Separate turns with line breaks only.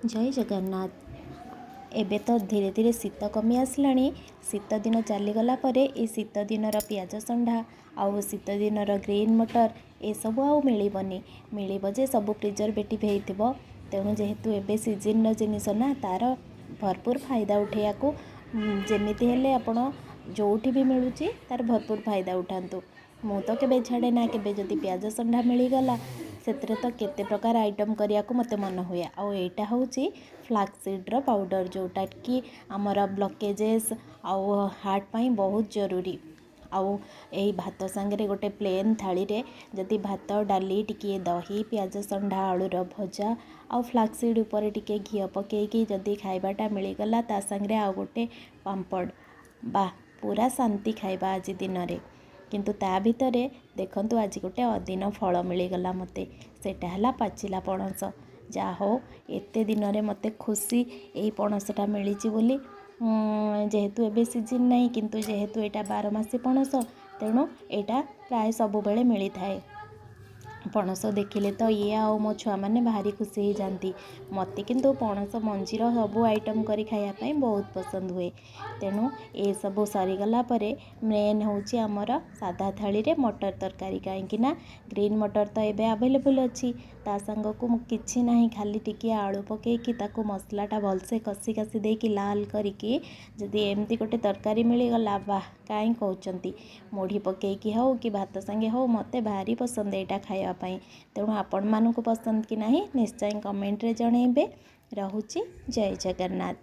जय जगन्नाथ। एबे तो धीरे धीरे शीत कमी आसलाणी। शीत दिन चलीगला ये शीत दिनर पियाज संढा आउ शीत दिनर ग्रीन मटर ये सब आउ मिलबनी मिलब जे सब प्रिजर्वेटिव होइथिबो। तेणु जेहेतु एबे सीजन जिनिस ना तार भरपूर फायदा उठेया को जेमिति हेले आपण जोठी भी मिलुची तार भरपूर फायदा उठातु। मु तो केबे छाड़े ना केबे जदि प्याज संढा मिलगला से तो केते प्रकार आइटम करिया को मते मन हुए। आउ एटा होची फ्लैक्सीड्र पाउडर जोटा कि आमर ब्लॉकेजेस आउ हार्ट पाई बहुत जरूरी। आउ यही भात सांगे गोटे प्लेन थाली रे जदि भात डाली टिके दही प्याज संढा आलूर भजा आउ फ्लैक्सीड ऊपर टिके घी पकेकी जदि खाइबाटा मिलगला ता सांगे आउ गोटे पांपड़ बा पूरा शांति खाइबा आज दिन रे। किंतु ता भितरे देखंतु आज गोटे अदिन फल मिलगला मते सेटा हला पाचिला पणस। जा हो एते दिन रे मते खुशी यही पणसटा मिली बोली। जेहेतु एबे सीजन नहीं किंतु जेहेतु एटा 12 मासी पणस तेणु एटा प्राय सब बेले मिली थाए। पणस देखिले तो ये आओ मो छुआ मैंने भारी खुशी हो जाती। मत किंतु पणस मंजीर सब आइटम करी खायापाई बहुत पसंद हुए। तेणु ये सब सरीगला मेन होची आमर सादा थाली रे मटर तरकारी कहीं ग्रीन मटर तो एबे अवेलेबल अच्छी ता संग को किछि नहीं खाली टिके आलू पकेकी ताकू मसलाटा भलसे कसी कसी देकी लाल करिकी जदि एमती गोटे तरकारी मिलगला वाह कहीं कहते मुढ़ी पकेकी हो कि भात संगे हो मते भारी पसंद एटा खाया पाई। तेणु आपण मानकु पसंद कि नहीं निश्चय कमेंट रे जणेबे। रहुची जय जगन्नाथ।